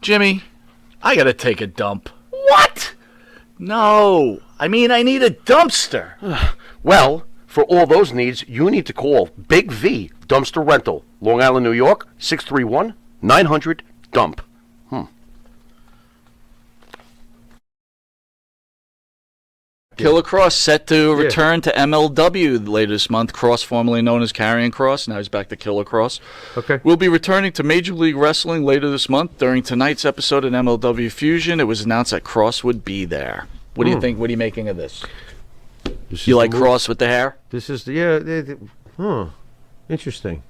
Jimmy, I gotta take a dump. What? No, I mean I need a dumpster. Well, for all those needs, you need to call Big V Dumpster Rental, Long Island, New York, 631-900-DUMP. Killer Kross set to return to MLW later this month. Kross, formerly known as Karrion Kross, now he's back to Killer Kross. Okay. Will be returning to Major League Wrestling later this month. During tonight's episode of MLW Fusion, it was announced that Kross would be there. What do you think? What are you making of this? You like Kross with the hair? This is interesting.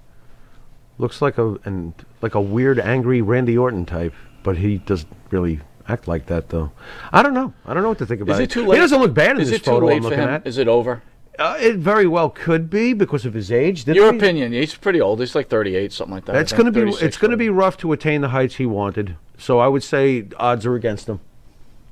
Looks like a weird, angry Randy Orton type, but he doesn't really act like that, though. I don't know what to think about it. Is it too late? He doesn't look bad in this photo I'm looking at. Is it over? It very well could be because of his age. Your opinion? He's pretty old. He's like 38, something like that. It's going to be rough to attain the heights he wanted. So I would say odds are against him.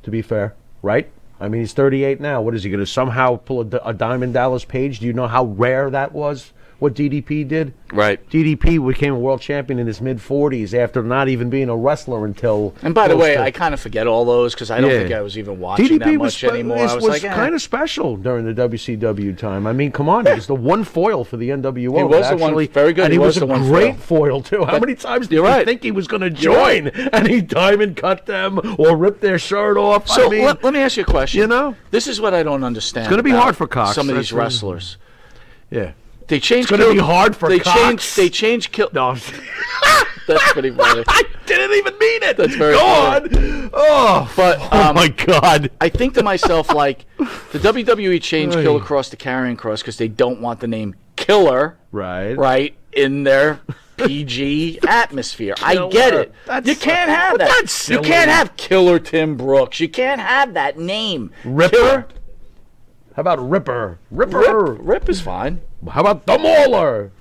To be fair, right? I mean, he's 38 now. What is he going to somehow pull a Diamond Dallas Page? Do you know how rare that was? What DDP did? Right. DDP became a world champion in his mid-40s after not even being a wrestler until... And by the way, I kind of forget all those because I don't think I was even watching DDP that much anymore. I was kind of special during the WCW time. I mean, come on. He was the one foil for the NWO. He was the one. Very good. And he was a great foil, too. How many times did you think he was going to join? And he diamond cut them or ripped their shirt off? So let me ask you a question. You know? This is what I don't understand. It's going to be hard for Cox. Some of these wrestlers. Yeah. They changed. It's going to be hard for Cox. They changed. No. That's pretty funny. I didn't even mean it. That's very funny. Oh, but oh my God! I think to myself, like, the WWE changed Killer Kross to Karrion Kross because they don't want the name Killer, right, in their PG atmosphere. I get it. You can't have that. You can't have Killer Tim Brooks. You can't have that name. Ripper. Killer. How about Ripper? Rip is fine. How about the Mauler?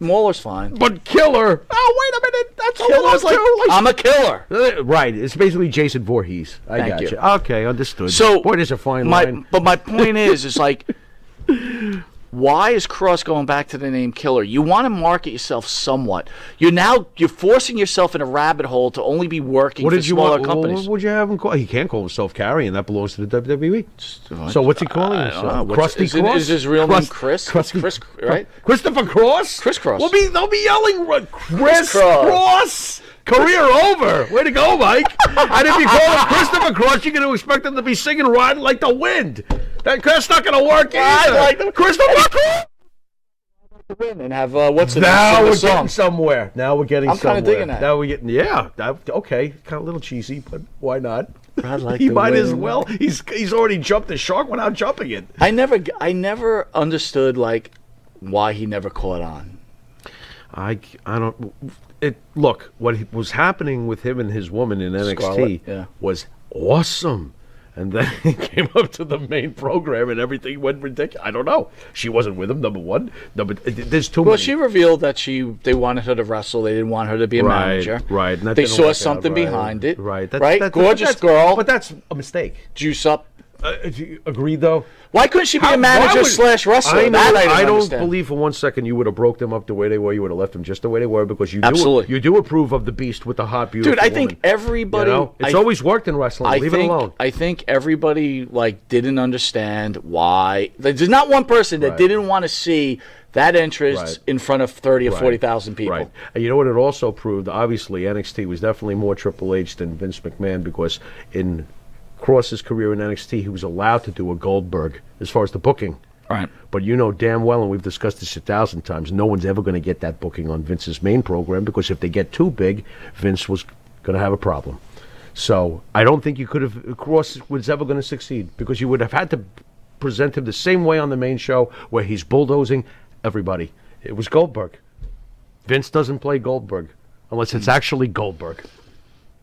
Mauler's fine. But Killer. Oh, wait a minute. That's Killer's like, I'm a killer. Right. It's basically Jason Voorhees. I got you. Okay, understood. So, boy, there's a fine line. But my point is like, why is Kross going back to the name Killer? You want to market yourself somewhat. You're forcing yourself in a rabbit hole to only be working for smaller companies. What would you have him call? He can't call himself Karrion. That belongs to the WWE. So what's he calling himself? Krusty Kross? Is his real name Chris? Chris, right? Christopher Kross? Chris Kross. They'll be yelling Chris Kross. Career over. Way to go, Mike. And if you call him Christopher Kross, you're going to expect him to be singing Riding Like the Wind. That's not going to work either. Like Christopher Kross. And have what's the now we're song? Getting somewhere. Now we're getting I'm somewhere. I'm kind of digging that. Now we're getting okay. Kind of a little cheesy, but why not? Like he might as well. He's already jumped the shark without jumping it. I never understood like why he never caught on. I don't. Look, what was happening with him and his woman in NXT was awesome. And then he came up to the main program and everything went ridiculous. I don't know. She wasn't with him, number one. There's too many. Well, she revealed that they wanted her to wrestle. They didn't want her to be a manager. Right. They saw something behind it. Right. Gorgeous girl. But that's a mistake. Juice up. Agreed, though. Why couldn't she be a manager / wrestler? I don't believe for 1 second you would have broke them up the way they were. You would have left them just the way they were because you do approve of the beast with the hot, beautiful Dude, I think everybody... It's always worked in wrestling. Leave it alone. I think everybody didn't understand why. There's not one person that didn't want to see that entrance in front of 30 or 40,000 people. Right. And you know what it also proved? Obviously, NXT was definitely more Triple H than Vince McMahon because in Kross's career in NXT, he was allowed to do a Goldberg as far as the booking. Right. But you know damn well, and we've discussed this 1,000 times, no one's ever going to get that booking on Vince's main program because if they get too big, Vince was going to have a problem. So I don't think Kross was ever going to succeed because you would have had to present him the same way on the main show where he's bulldozing everybody. It was Goldberg. Vince doesn't play Goldberg unless it's actually Goldberg.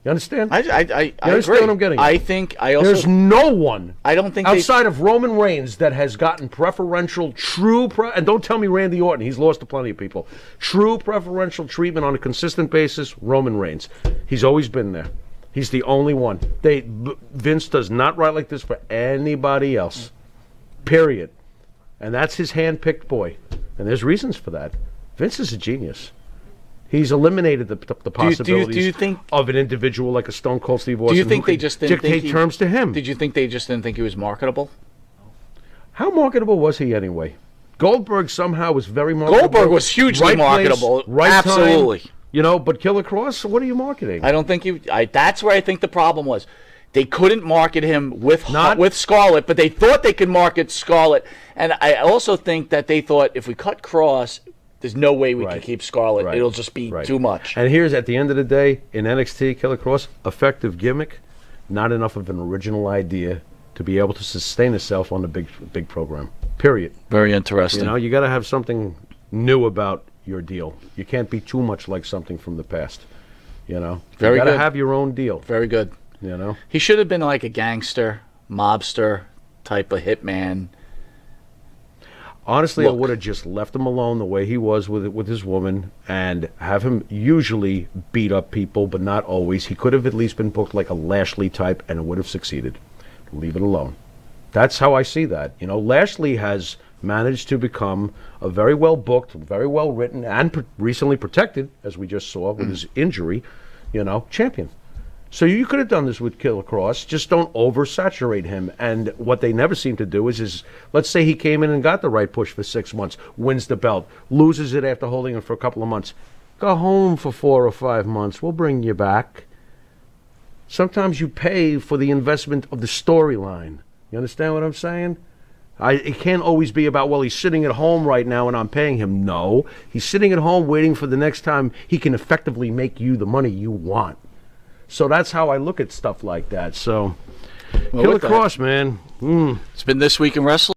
You understand? I you understand agree. What I'm getting at? There's no one outside of Roman Reigns that has gotten preferential, and don't tell me Randy Orton. He's lost to plenty of people. True preferential treatment on a consistent basis, Roman Reigns. He's always been there. He's the only one. Vince does not write like this for anybody else. Period. And that's his hand-picked boy. And there's reasons for that. Vince is a genius. He's eliminated the possibilities do you think, of an individual like a Stone Cold Steve Austin. Do you think they just didn't dictate terms to him? Did you think they just didn't think he was marketable? How marketable was he anyway? Goldberg somehow was very marketable. Goldberg was hugely marketable. Right Absolutely. Time, but Killer Kross, what are you marketing? I don't think that's where I think the problem was. They couldn't market him with Scarlett, but they thought they could market Scarlett. And I also think that they thought if we cut Kross, there's no way we can keep Scarlett. It'll just be too much. And here's, at the end of the day, in NXT, Killer Kross, effective gimmick, not enough of an original idea to be able to sustain itself on a big program. Period. Very interesting. You got to have something new about your deal. You can't be too much like something from the past. Very you good. got to have your own deal. Very good. He should have been like a gangster, mobster type of hitman. Honestly, I would have just left him alone the way he was with his woman and have him usually beat up people, but not always. He could have at least been booked like a Lashley type, and it would have succeeded. Leave it alone. That's how I see that. Lashley has managed to become a very well booked, very well written, and recently protected, as we just saw with his injury, champion. So you could have done this with Killer Kross. Just don't oversaturate him. And what they never seem to do is let's say he came in and got the right push for 6 months, wins the belt, loses it after holding it for a couple of months. Go home for 4 or 5 months. We'll bring you back. Sometimes you pay for the investment of the storyline. You understand what I'm saying? It can't always be about, well, he's sitting at home right now and I'm paying him. No, he's sitting at home waiting for the next time he can effectively make you the money you want. So that's how I look at stuff like that. So, Killer Kross, man. It's been This Week in Wrestling.